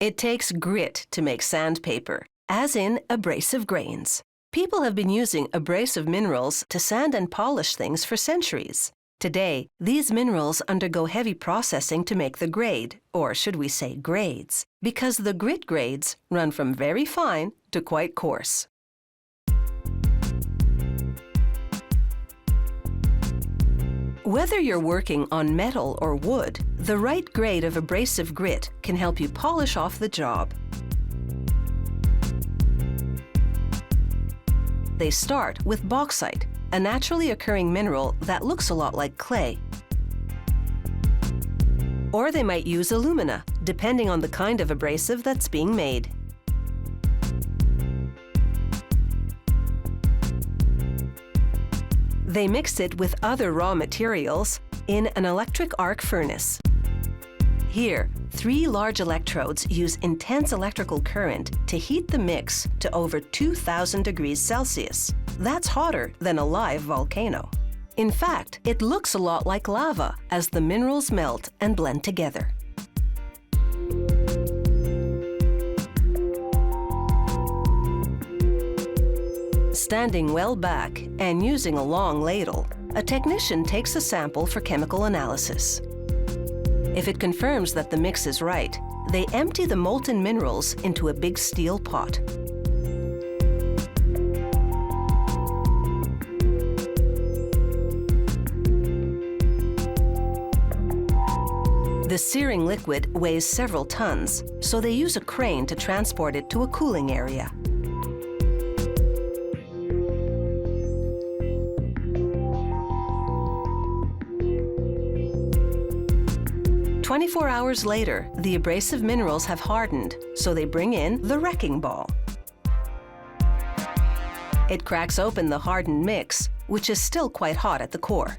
It takes grit to make sandpaper, as in abrasive grains. People have been using abrasive minerals to sand and polish things for centuries. Today, these minerals undergo heavy processing to make the grade, or should we say grades, because the grit grades run from very fine to quite coarse. Whether you're working on metal or wood, the right grade of abrasive grit can help you polish off the job. They start with bauxite, a naturally occurring mineral that looks a lot like clay. Or they might use alumina, depending on the kind of abrasive that's being made. They mix it with other raw materials in an electric arc furnace. Here, 3 large electrodes use intense electrical current to heat the mix to over 2,000 degrees Celsius. That's hotter than a live volcano. In fact, it looks a lot like lava as the minerals melt and blend together. Standing well back and using a long ladle, a technician takes a sample for chemical analysis. If it confirms that the mix is right, they empty the molten minerals into a big steel pot. The searing liquid weighs several tons, so they use a crane to transport it to a cooling area. 24 hours later, the abrasive minerals have hardened, so they bring in the wrecking ball. It cracks open the hardened mix, which is still quite hot at the core.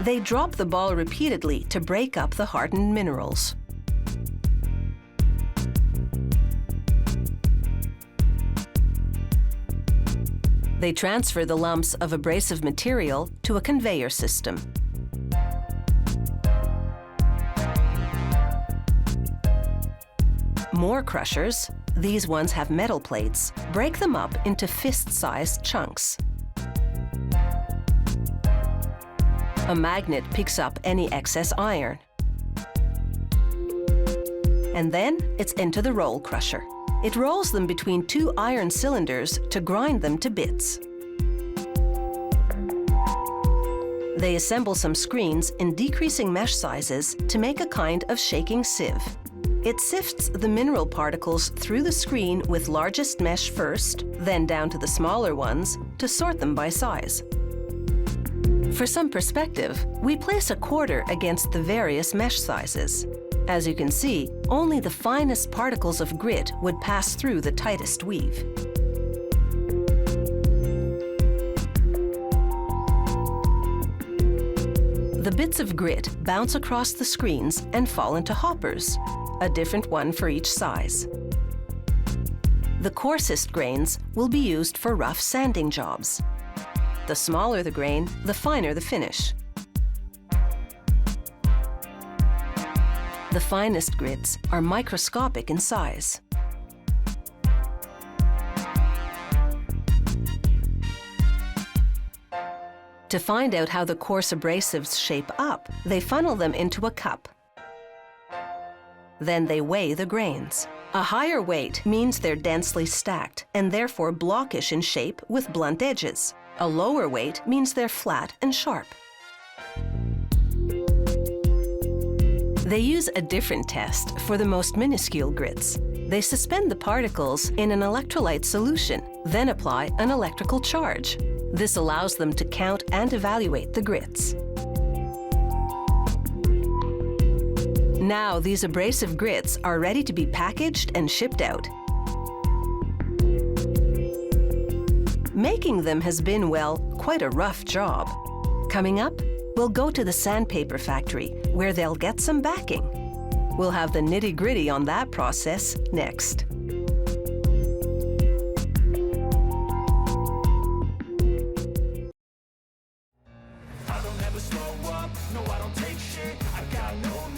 They drop the ball repeatedly to break up the hardened minerals. They transfer the lumps of abrasive material to a conveyor system. More crushers, these ones have metal plates, break them up into fist-sized chunks. A magnet picks up any excess iron. And then it's into the roll crusher. It rolls them between 2 iron cylinders to grind them to bits. They assemble some screens in decreasing mesh sizes to make a kind of shaking sieve. It sifts the mineral particles through the screen with largest mesh first, then down to the smaller ones to sort them by size. For some perspective, we place a quarter against the various mesh sizes. As you can see, only the finest particles of grit would pass through the tightest weave. The bits of grit bounce across the screens and fall into hoppers, a different one for each size. The coarsest grains will be used for rough sanding jobs. The smaller the grain, the finer the finish. The finest grits are microscopic in size. To find out how the coarse abrasives shape up, they funnel them into a cup. Then they weigh the grains. A higher weight means they're densely stacked and therefore blockish in shape with blunt edges. A lower weight means they're flat and sharp. They use a different test for the most minuscule grits. They suspend the particles in an electrolyte solution, then apply an electrical charge. This allows them to count and evaluate the grits. Now these abrasive grits are ready to be packaged and shipped out. Making them has been, well, quite a rough job. Coming up, we'll go to the sandpaper factory, where they'll get some backing. We'll have the nitty-gritty on that process next. grow up, no I don't take shit, I got no